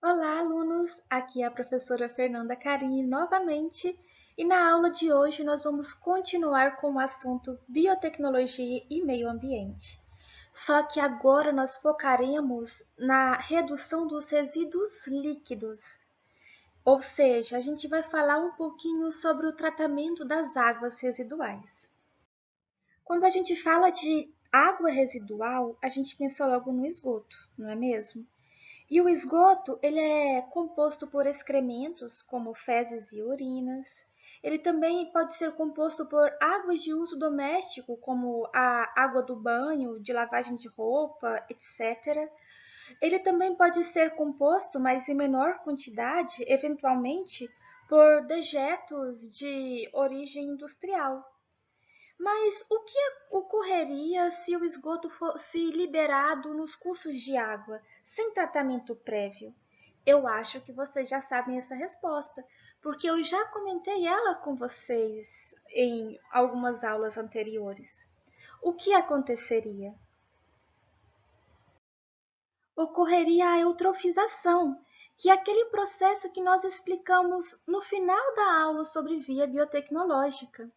Olá, alunos! Aqui é a professora Fernanda Carini novamente e na aula de hoje nós vamos continuar com o assunto biotecnologia e meio ambiente. Só que agora nós focaremos na redução dos resíduos líquidos, ou seja, a gente vai falar um pouquinho sobre o tratamento das águas residuais. Quando a gente fala de água residual, a gente pensa logo no esgoto, não é mesmo? E o esgoto, ele é composto por excrementos, como fezes e urinas. Ele também pode ser composto por águas de uso doméstico, como a água do banho, de lavagem de roupa, etc. Ele também pode ser composto, mas em menor quantidade, eventualmente, por dejetos de origem industrial. Mas o que ocorreria se o esgoto fosse liberado nos cursos de água, sem tratamento prévio? Eu acho que vocês já sabem essa resposta, porque eu já comentei ela com vocês em algumas aulas anteriores. O que aconteceria? Ocorreria a eutrofização, que é aquele processo que nós explicamos no final da aula sobre via biotecnológica.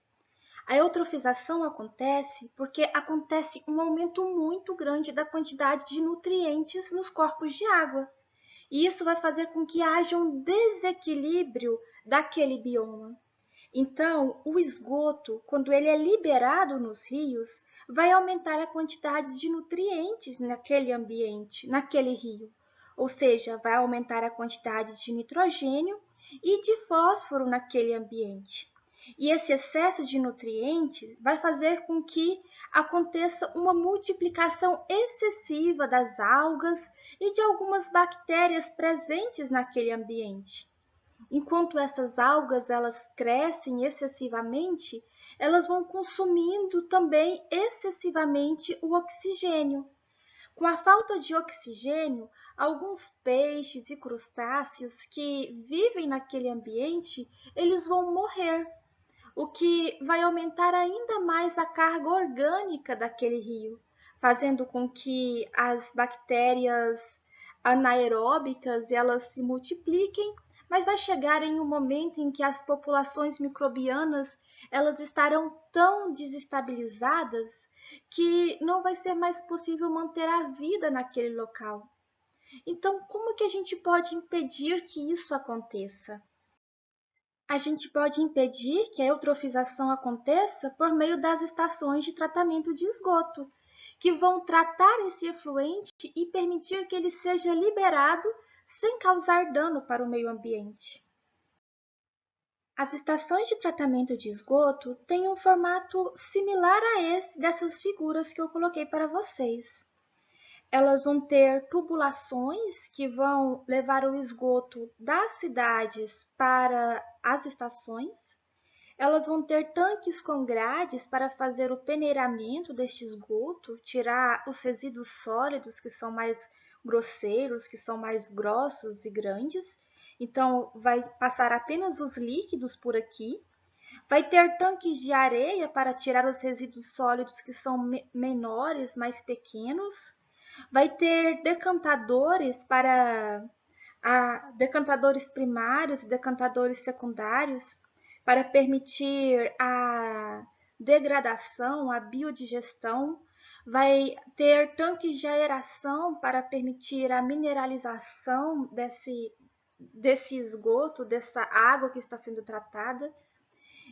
A eutrofização acontece porque acontece um aumento muito grande da quantidade de nutrientes nos corpos de água. E isso vai fazer com que haja um desequilíbrio daquele bioma. Então, o esgoto, quando ele é liberado nos rios, vai aumentar a quantidade de nutrientes naquele ambiente, naquele rio. Ou seja, vai aumentar a quantidade de nitrogênio e de fósforo naquele ambiente. E esse excesso de nutrientes vai fazer com que aconteça uma multiplicação excessiva das algas e de algumas bactérias presentes naquele ambiente. Enquanto essas algas elas crescem excessivamente, elas vão consumindo também excessivamente o oxigênio. Com a falta de oxigênio, alguns peixes e crustáceos que vivem naquele ambiente, eles vão morrer, o que vai aumentar ainda mais a carga orgânica daquele rio, fazendo com que as bactérias anaeróbicas elas se multipliquem, mas vai chegar em um momento em que as populações microbianas elas estarão tão desestabilizadas que não vai ser mais possível manter a vida naquele local. Então, como que a gente pode impedir que isso aconteça? A gente pode impedir que a eutrofização aconteça por meio das estações de tratamento de esgoto, que vão tratar esse efluente e permitir que ele seja liberado sem causar dano para o meio ambiente. As estações de tratamento de esgoto têm um formato similar a esse dessas figuras que eu coloquei para vocês. Elas vão ter tubulações que vão levar o esgoto das cidades para as estações. Elas vão ter tanques com grades para fazer o peneiramento deste esgoto, tirar os resíduos sólidos que são mais grosseiros, que são mais grossos e grandes. Então, vai passar apenas os líquidos por aqui. Vai ter tanques de areia para tirar os resíduos sólidos que são menores, mais pequenos. Vai ter decantadores para decantadores primários e decantadores secundários para permitir a degradação, a biodigestão. Vai ter tanques de aeração para permitir a mineralização desse esgoto, dessa água que está sendo tratada.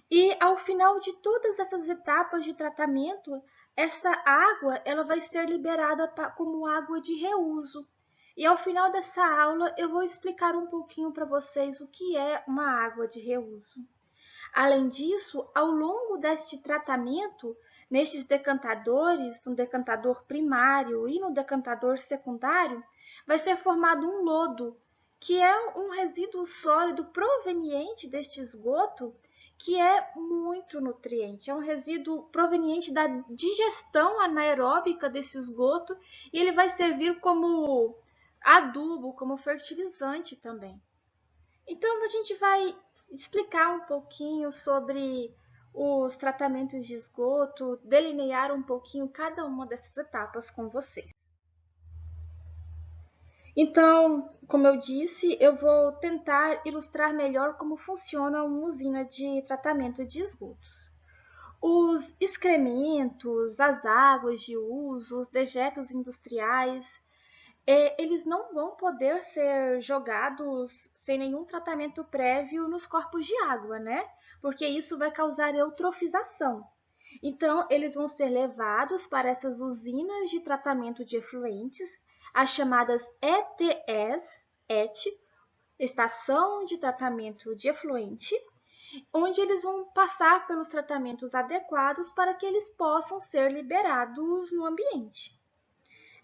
E ao final de todas essas etapas de tratamento, essa água ela vai ser liberada como água de reuso. E ao final dessa aula eu vou explicar um pouquinho para vocês o que é uma água de reuso. Além disso, ao longo deste tratamento, nestes decantadores, no decantador primário e no decantador secundário, vai ser formado um lodo, que é um resíduo sólido proveniente deste esgoto, que é muito nutriente. É um resíduo proveniente da digestão anaeróbica desse esgoto e ele vai servir como adubo, como fertilizante também. Então, a gente vai explicar um pouquinho sobre os tratamentos de esgoto, delinear um pouquinho cada uma dessas etapas com vocês. Então, Como eu disse, eu vou tentar ilustrar melhor como funciona uma usina de tratamento de esgotos. Os excrementos, as águas de uso, os dejetos industriais, eles não vão poder ser jogados sem nenhum tratamento prévio nos corpos de água, né? Porque isso vai causar eutrofização. Então, eles vão ser levados para essas usinas de tratamento de efluentes, as chamadas ETEs, Estação de Tratamento de Efluente, onde eles vão passar pelos tratamentos adequados para que eles possam ser liberados no ambiente.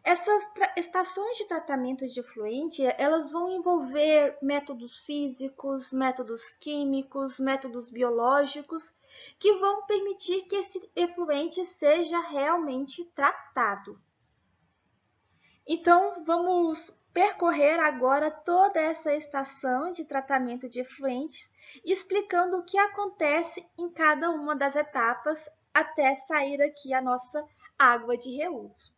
Essas estações de tratamento de efluente, elas vão envolver métodos físicos, métodos químicos, métodos biológicos, que vão permitir que esse efluente seja realmente tratado. Então, vamos percorrer agora toda essa estação de tratamento de efluentes, explicando o que acontece em cada uma das etapas até sair aqui a nossa água de reuso.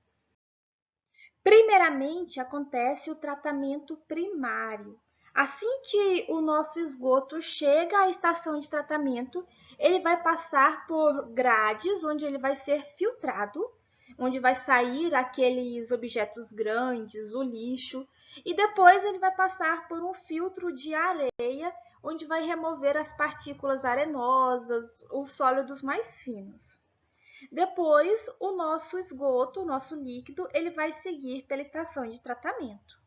Primeiramente, acontece o tratamento primário. Assim que o nosso esgoto chega à estação de tratamento, ele vai passar por grades, onde ele vai ser filtrado, onde vai sair aqueles objetos grandes, o lixo, e depois ele vai passar por um filtro de areia, onde vai remover as partículas arenosas, os sólidos mais finos. Depois, o nosso esgoto, o nosso líquido, ele vai seguir pela estação de tratamento.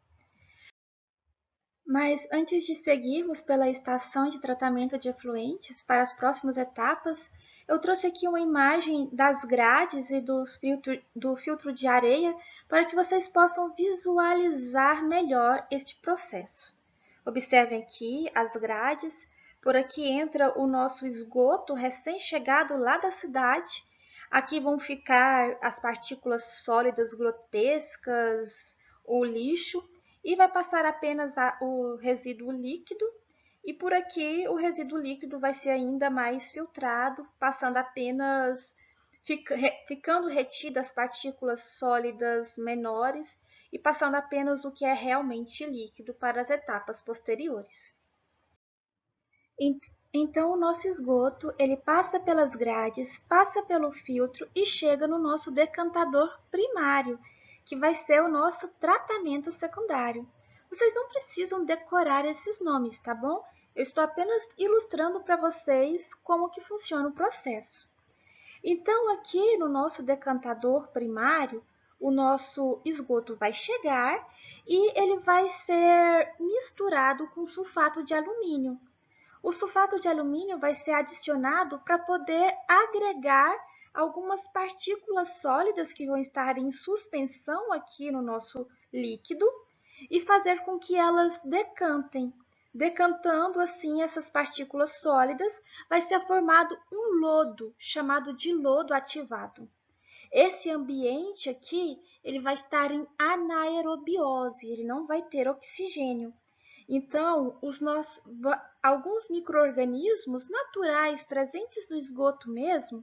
Mas antes de seguirmos pela estação de tratamento de efluentes para as próximas etapas, eu trouxe aqui uma imagem das grades e do filtro de areia para que vocês possam visualizar melhor este processo. Observem aqui as grades, por aqui entra o nosso esgoto recém-chegado lá da cidade. Aqui vão ficar as partículas sólidas grotescas, o lixo, e vai passar apenas o resíduo líquido, e por aqui o resíduo líquido vai ser ainda mais filtrado, passando apenas, ficando retidas as partículas sólidas menores e passando apenas o que é realmente líquido para as etapas posteriores. Então, o nosso esgoto, ele passa pelas grades, passa pelo filtro e chega no nosso decantador primário, que vai ser o nosso tratamento secundário. Vocês não precisam decorar esses nomes, tá bom? Eu estou apenas ilustrando para vocês como que funciona o processo. Então, aqui no nosso decantador primário, o nosso esgoto vai chegar e ele vai ser misturado com sulfato de alumínio. O sulfato de alumínio vai ser adicionado para poder agregar algumas partículas sólidas que vão estar em suspensão aqui no nosso líquido e fazer com que elas decantem. Decantando assim essas partículas sólidas, vai ser formado um lodo, chamado de lodo ativado. Esse ambiente aqui, ele vai estar em anaerobiose, ele não vai ter oxigênio. Então, alguns micro-organismos naturais presentes no esgoto mesmo,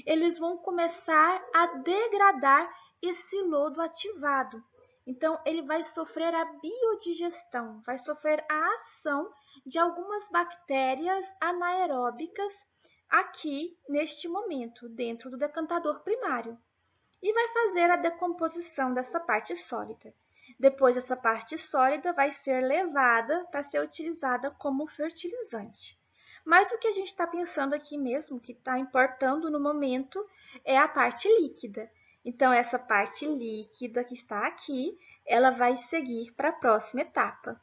eles vão começar a degradar esse lodo ativado. Então, ele vai sofrer a biodigestão, vai sofrer a ação de algumas bactérias anaeróbicas aqui neste momento, dentro do decantador primário, e vai fazer a decomposição dessa parte sólida. Depois, essa parte sólida vai ser levada para ser utilizada como fertilizante. Mas o que a gente está pensando aqui mesmo, que está importando no momento, é a parte líquida. Então, essa parte líquida que está aqui, ela vai seguir para a próxima etapa.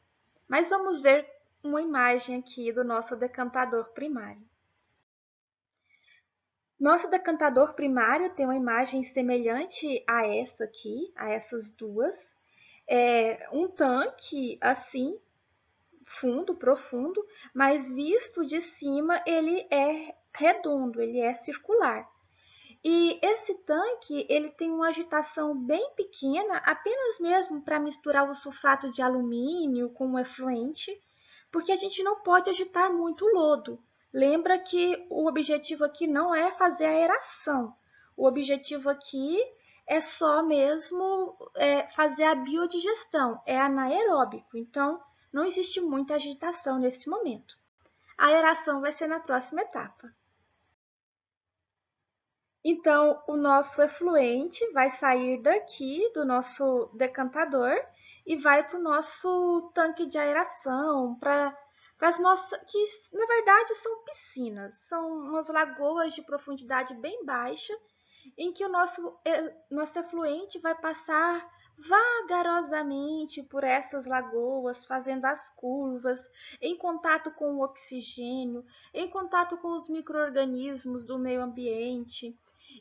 Mas vamos ver uma imagem aqui do nosso decantador primário. Nosso decantador primário tem uma imagem semelhante a essa aqui, a essas duas. É um tanque assim, fundo, profundo, mas visto de cima ele é redondo, ele é circular. E esse tanque, ele tem uma agitação bem pequena, apenas mesmo para misturar o sulfato de alumínio com o efluente, porque a gente não pode agitar muito o lodo. Lembra que o objetivo aqui não é fazer aeração. O objetivo aqui é só mesmo fazer a biodigestão, é anaeróbico, então não existe muita agitação nesse momento. A aeração vai ser na próxima etapa. Então, o nosso efluente vai sair daqui do nosso decantador e vai para o nosso tanque de aeração, para as nossas, que na verdade são piscinas, são umas lagoas de profundidade bem baixa, em que o nosso efluente vai passar vagarosamente por essas lagoas, fazendo as curvas, em contato com o oxigênio, em contato com os micro-organismos do meio ambiente.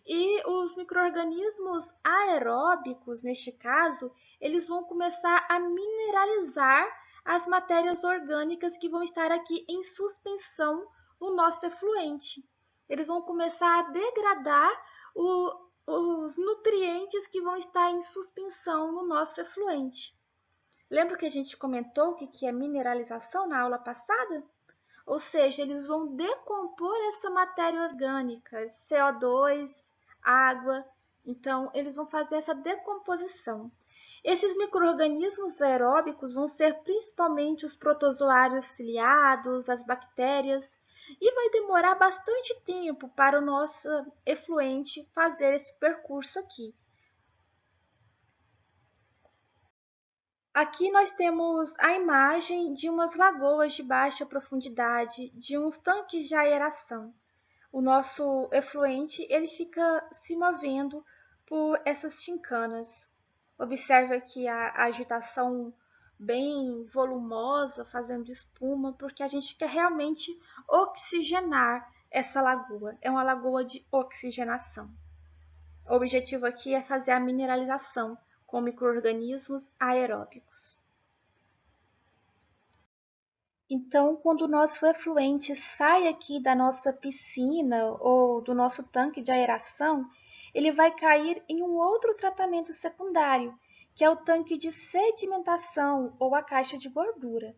E os micro-organismos aeróbicos, neste caso, eles vão começar a mineralizar as matérias orgânicas que vão estar aqui em suspensão no nosso efluente. Eles vão começar a degradar os nutrientes que vão estar em suspensão no nosso efluente. Lembra que a gente comentou o que é mineralização na aula passada? Ou seja, eles vão decompor essa matéria orgânica, CO2, água. Então, eles vão fazer essa decomposição. Esses micro-organismos aeróbicos vão ser principalmente os protozoários ciliados, as bactérias, e vai demorar bastante tempo para o nosso efluente fazer esse percurso aqui. Aqui nós temos a imagem de umas lagoas de baixa profundidade, de uns tanques de aeração. O nosso efluente ele fica se movendo por essas chincanas. Observe aqui a agitação bem volumosa, fazendo espuma, porque a gente quer realmente oxigenar essa lagoa. É uma lagoa de oxigenação. O objetivo aqui é fazer a mineralização com micro-organismos aeróbicos. Então, quando o nosso efluente sai aqui da nossa piscina ou do nosso tanque de aeração, ele vai cair em um outro tratamento secundário, que é o tanque de sedimentação ou a caixa de gordura.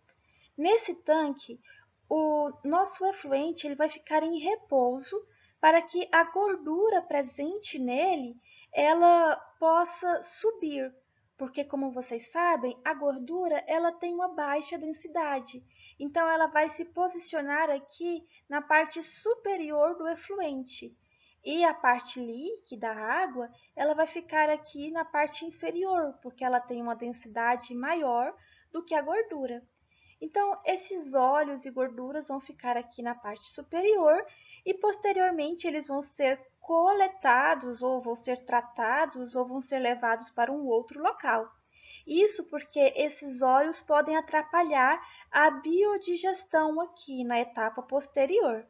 Nesse tanque, o nosso efluente ele vai ficar em repouso para que a gordura presente nele ela possa subir, porque como vocês sabem, a gordura ela tem uma baixa densidade. Então ela vai se posicionar aqui na parte superior do efluente. E a parte líquida, a água, ela vai ficar aqui na parte inferior, porque ela tem uma densidade maior do que a gordura. Então, esses óleos e gorduras vão ficar aqui na parte superior e posteriormente eles vão ser coletados ou vão ser tratados ou vão ser levados para um outro local. Isso porque esses óleos podem atrapalhar a biodigestão aqui na etapa posterior.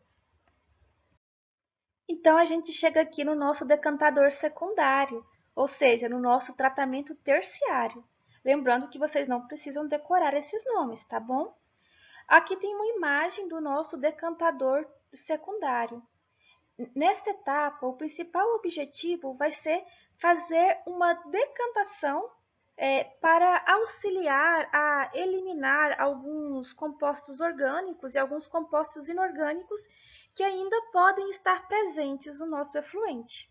Então, a gente chega aqui no nosso decantador secundário, ou seja, no nosso tratamento terciário. Lembrando que vocês não precisam decorar esses nomes, tá bom? Aqui tem uma imagem do nosso decantador secundário. Nesta etapa, o principal objetivo vai ser fazer uma decantação para auxiliar a eliminar alguns compostos orgânicos e alguns compostos inorgânicos que ainda podem estar presentes no nosso efluente.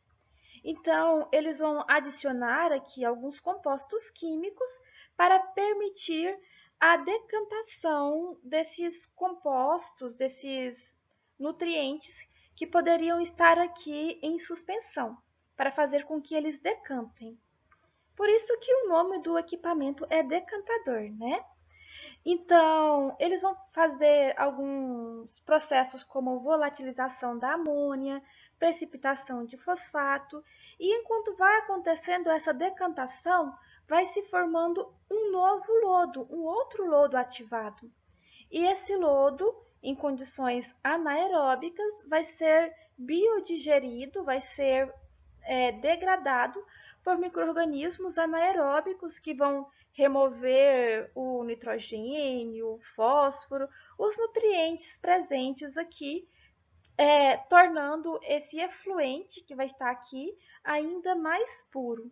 Então, eles vão adicionar aqui alguns compostos químicos para permitir a decantação desses compostos, desses nutrientes que poderiam estar aqui em suspensão, para fazer com que eles decantem. Por isso que o nome do equipamento é decantador, né? Então, eles vão fazer alguns processos como volatilização da amônia, precipitação de fosfato, e enquanto vai acontecendo essa decantação, vai se formando um novo lodo, um outro lodo ativado. E esse lodo, em condições anaeróbicas, vai ser biodigerido, vai ser degradado por micro-organismos anaeróbicos que vão remover o nitrogênio, o fósforo, os nutrientes presentes aqui, tornando esse efluente que vai estar aqui ainda mais puro.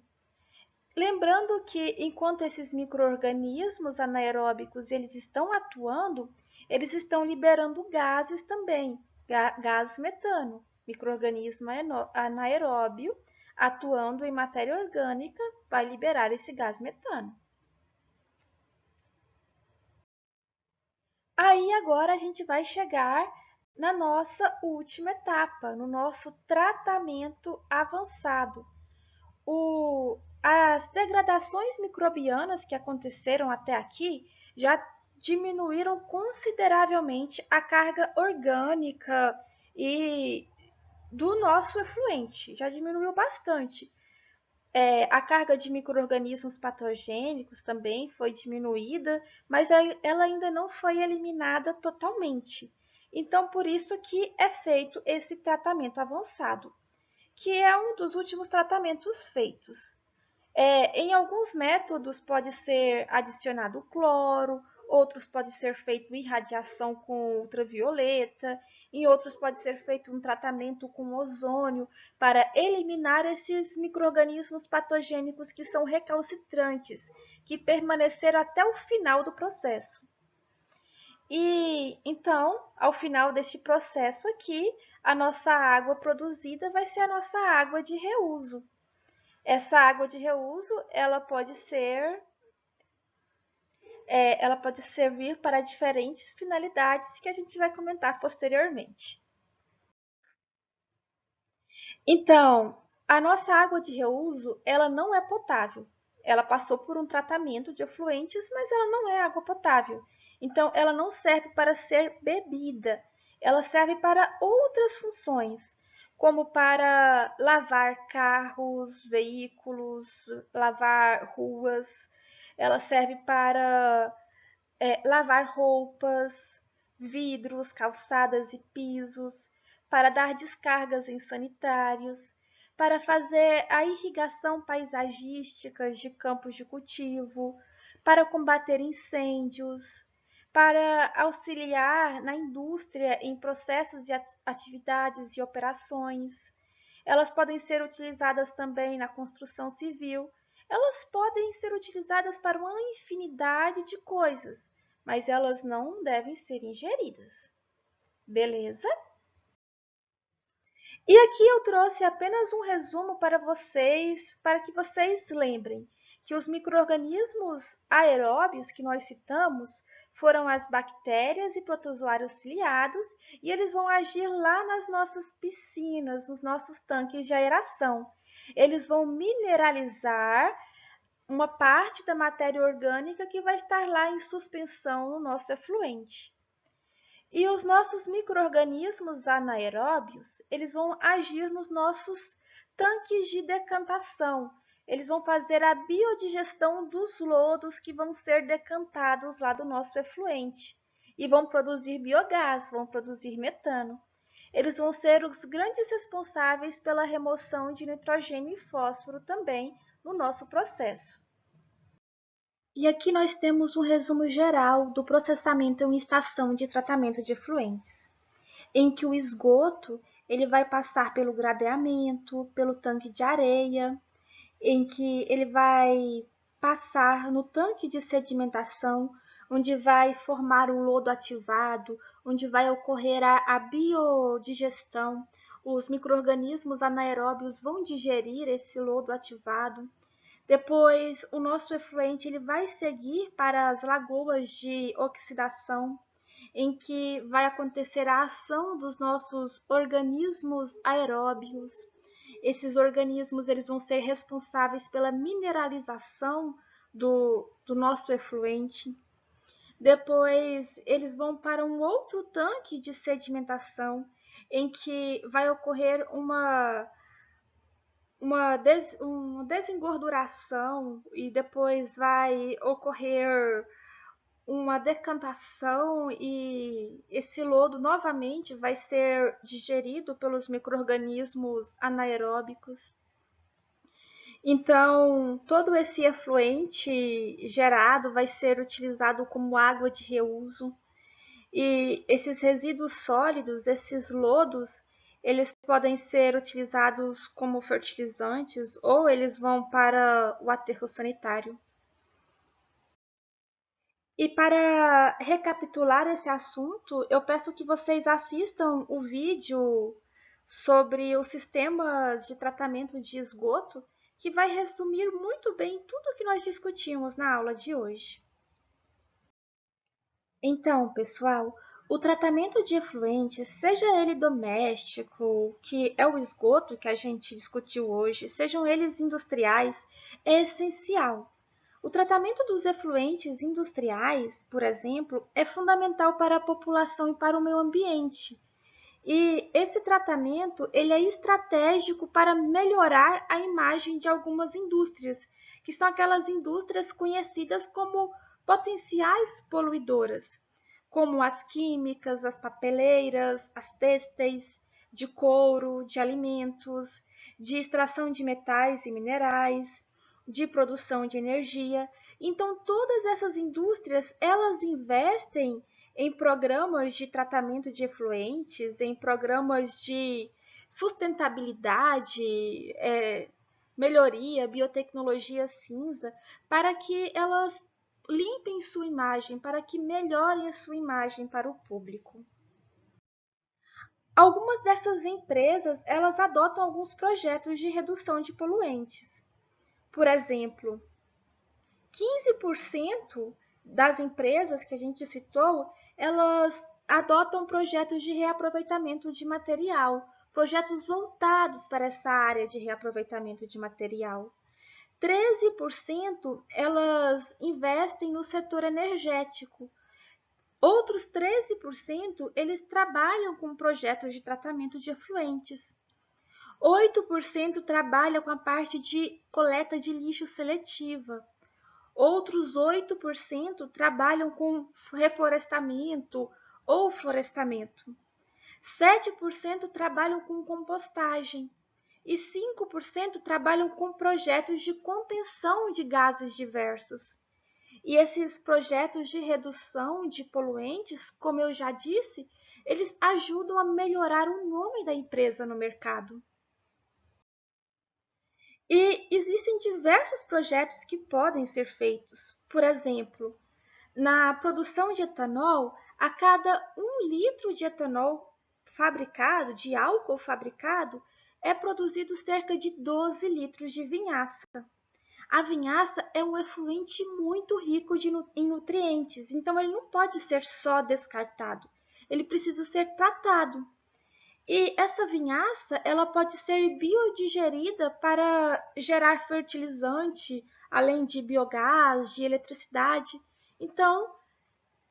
Lembrando que enquanto esses micro-organismos anaeróbicos eles estão atuando, eles estão liberando gases também, gás metano, micro-organismo anaeróbio atuando em matéria orgânica, vai liberar esse gás metano. Aí agora a gente vai chegar na nossa última etapa, no nosso tratamento avançado. As degradações microbianas que aconteceram até aqui já diminuíram consideravelmente a carga orgânica e do nosso efluente, já diminuiu bastante. A carga de micro-organismos patogênicos também foi diminuída, mas ela ainda não foi eliminada totalmente. Então, por isso que é feito esse tratamento avançado, que é um dos últimos tratamentos feitos. Em alguns métodos pode ser adicionado cloro, outros pode ser feito irradiação com ultravioleta, em outros pode ser feito um tratamento com ozônio para eliminar esses micro-organismos patogênicos que são recalcitrantes, que permaneceram até o final do processo. E então, ao final deste processo aqui, a nossa água produzida vai ser a nossa água de reuso. Essa água de reuso, ela pode servir para diferentes finalidades que a gente vai comentar posteriormente. Então, a nossa água de reuso, ela não é potável. Ela passou por um tratamento de efluentes, mas ela não é água potável. Então, ela não serve para ser bebida. Ela serve para outras funções, como para lavar carros, veículos, lavar ruas. Ela serve para lavar roupas, vidros, calçadas e pisos, para dar descargas em sanitários, para fazer a irrigação paisagística de campos de cultivo, para combater incêndios, para auxiliar na indústria em processos e atividades e operações. Elas podem ser utilizadas também na construção civil. Elas podem ser utilizadas para uma infinidade de coisas, mas elas não devem ser ingeridas. Beleza? E aqui eu trouxe apenas um resumo para vocês, para que vocês lembrem que os micro-organismos aeróbios que nós citamos foram as bactérias e protozoários ciliados, e eles vão agir lá nas nossas piscinas, nos nossos tanques de aeração. Eles vão mineralizar uma parte da matéria orgânica que vai estar lá em suspensão no nosso efluente. E os nossos micro-organismos anaeróbios, eles vão agir nos nossos tanques de decantação. Eles vão fazer a biodigestão dos lodos que vão ser decantados lá do nosso efluente. E vão produzir biogás, vão produzir metano. Eles vão ser os grandes responsáveis pela remoção de nitrogênio e fósforo também no nosso processo. E aqui nós temos um resumo geral do processamento em estação de tratamento de efluentes, em que o esgoto ele vai passar pelo gradeamento, pelo tanque de areia, em que ele vai passar no tanque de sedimentação, onde vai formar o lodo ativado, onde vai ocorrer a biodigestão. Os micro-organismos anaeróbios vão digerir esse lodo ativado. Depois, o nosso efluente ele vai seguir para as lagoas de oxidação, em que vai acontecer a ação dos nossos organismos aeróbios. Esses organismos eles vão ser responsáveis pela mineralização do nosso efluente. Depois, eles vão para um outro tanque de sedimentação, em que vai ocorrer uma desengorduração e depois vai ocorrer uma decantação e esse lodo novamente vai ser digerido pelos micro-organismos anaeróbicos. Então, todo esse efluente gerado vai ser utilizado como água de reuso. E esses resíduos sólidos, esses lodos, eles podem ser utilizados como fertilizantes ou eles vão para o aterro sanitário. E para recapitular esse assunto, eu peço que vocês assistam o vídeo sobre os sistemas de tratamento de esgoto, que vai resumir muito bem tudo o que nós discutimos na aula de hoje. Então, pessoal, o tratamento de efluentes, seja ele doméstico, que é o esgoto que a gente discutiu hoje, sejam eles industriais, é essencial. O tratamento dos efluentes industriais, por exemplo, é fundamental para a população e para o meio ambiente. E esse tratamento ele é estratégico para melhorar a imagem de algumas indústrias, que são aquelas indústrias conhecidas como potenciais poluidoras, como as químicas, as papeleiras, as têxteis, de couro, de alimentos, de extração de metais e minerais, de produção de energia. Então, todas essas indústrias, elas investem em programas de tratamento de efluentes, em programas de sustentabilidade, melhoria, biotecnologia cinza, para que elas limpem sua imagem, para que melhorem a sua imagem para o público. Algumas dessas empresas, elas adotam alguns projetos de redução de poluentes. Por exemplo, 15% das empresas que a gente citou, elas adotam projetos de reaproveitamento de material, projetos voltados para essa área de reaproveitamento de material. 13% elas investem no setor energético. Outros 13% eles trabalham com projetos de tratamento de efluentes. 8% trabalham com a parte de coleta de lixo seletiva. Outros 8% trabalham com reflorestamento ou florestamento. 7% trabalham com compostagem e 5% trabalham com projetos de contenção de gases diversos. E esses projetos de redução de poluentes, como eu já disse, eles ajudam a melhorar o nome da empresa no mercado. E existem diversos projetos que podem ser feitos. Por exemplo, na produção de etanol, a cada 1 litro de etanol fabricado, de álcool fabricado, é produzido cerca de 12 litros de vinhaça. A vinhaça é um efluente muito rico em nutrientes, então ele não pode ser só descartado, ele precisa ser tratado. E essa vinhaça, ela pode ser biodigerida para gerar fertilizante, além de biogás, de eletricidade. Então,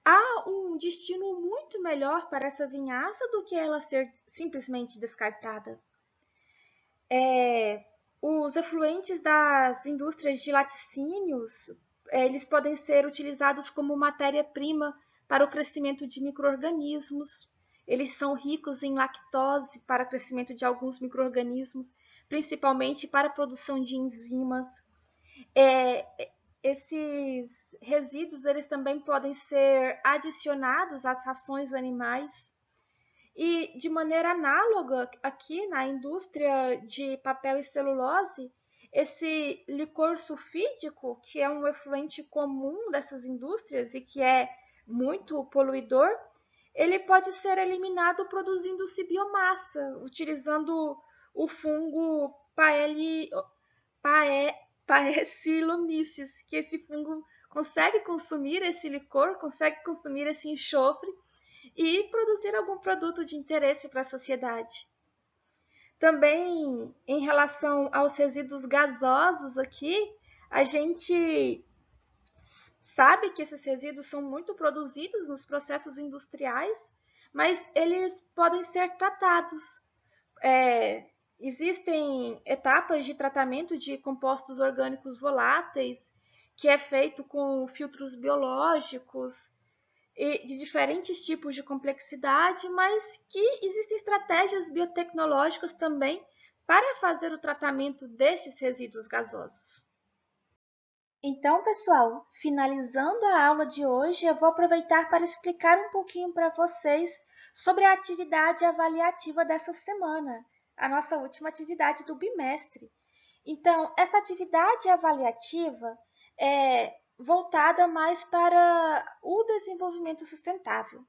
há um destino muito melhor para essa vinhaça do que ela ser simplesmente descartada. Os efluentes das indústrias de laticínios, eles podem ser utilizados como matéria-prima para o crescimento de micro-organismos. Eles são ricos em lactose para o crescimento de alguns micro-organismos, principalmente para a produção de enzimas. Esses resíduos eles também podem ser adicionados às rações animais. E de maneira análoga, aqui na indústria de papel e celulose, esse licor sulfídico, que é um efluente comum dessas indústrias e que é muito poluidor, ele pode ser eliminado produzindo-se biomassa, utilizando o fungo Paecilomyces, que esse fungo consegue consumir esse licor, consegue consumir esse enxofre e produzir algum produto de interesse para a sociedade. Também, em relação aos resíduos gasosos aqui, a gente sabe que esses resíduos são muito produzidos nos processos industriais, mas eles podem ser tratados. Existem etapas de tratamento de compostos orgânicos voláteis, que é feito com filtros biológicos, de diferentes tipos de complexidade, mas que existem estratégias biotecnológicas também para fazer o tratamento destes resíduos gasosos. Então, pessoal, finalizando a aula de hoje, eu vou aproveitar para explicar um pouquinho para vocês sobre a atividade avaliativa dessa semana, a nossa última atividade do bimestre. Então, essa atividade avaliativa é voltada mais para o desenvolvimento sustentável.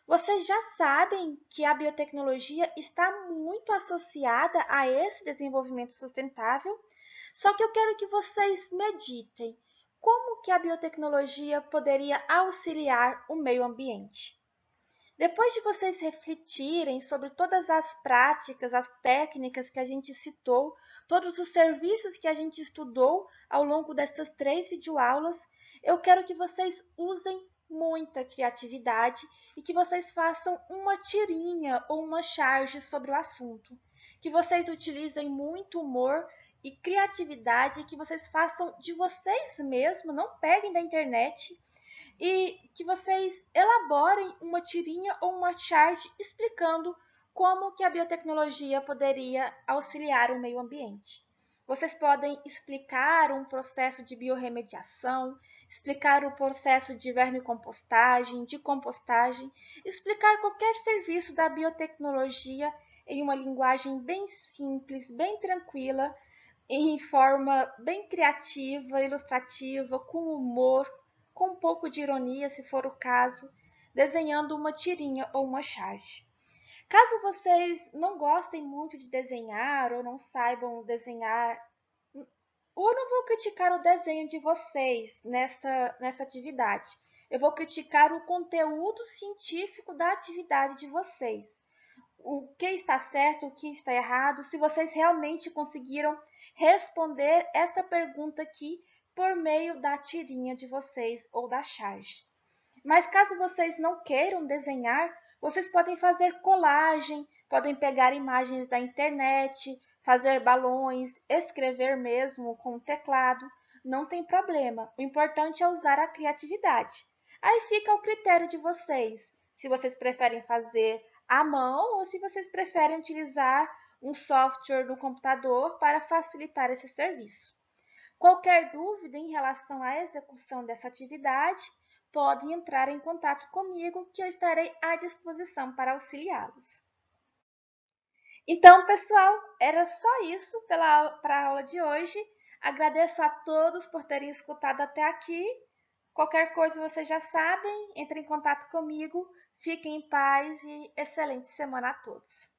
Vocês já sabem que a biotecnologia está muito associada a esse desenvolvimento sustentável, só que eu quero que vocês meditem como que a biotecnologia poderia auxiliar o meio ambiente. Depois de vocês refletirem sobre todas as práticas, as técnicas que a gente citou, todos os serviços que a gente estudou ao longo destas 3 videoaulas, eu quero que vocês usem muita criatividade e que vocês façam uma tirinha ou uma charge sobre o assunto. Que vocês utilizem muito humor e criatividade, que vocês façam de vocês mesmos, não peguem da internet, e que vocês elaborem uma tirinha ou uma chart explicando como que a biotecnologia poderia auxiliar o meio ambiente. Vocês podem explicar um processo de biorremediação, explicar o processo de vermicompostagem, de compostagem, explicar qualquer serviço da biotecnologia em uma linguagem bem simples, bem tranquila, em forma bem criativa, ilustrativa, com humor, com um pouco de ironia, se for o caso, desenhando uma tirinha ou uma charge. Caso vocês não gostem muito de desenhar ou não saibam desenhar, eu não vou criticar o desenho de vocês nessa atividade. Eu vou criticar o conteúdo científico da atividade de vocês. O que está certo, o que está errado, se vocês realmente conseguiram responder esta pergunta aqui por meio da tirinha de vocês ou da charge. Mas caso vocês não queiram desenhar, vocês podem fazer colagem, podem pegar imagens da internet, fazer balões, escrever mesmo com o teclado, não tem problema. O importante é usar a criatividade. Aí fica ao critério de vocês, se vocês preferem fazer à mão ou se vocês preferem utilizar um software no computador para facilitar esse serviço. Qualquer dúvida em relação à execução dessa atividade, podem entrar em contato comigo que eu estarei à disposição para auxiliá-los. Então, pessoal, era só isso para a aula de hoje. Agradeço a todos por terem escutado até aqui. Qualquer coisa vocês já sabem, entrem em contato comigo. Fiquem em paz e excelente semana a todos.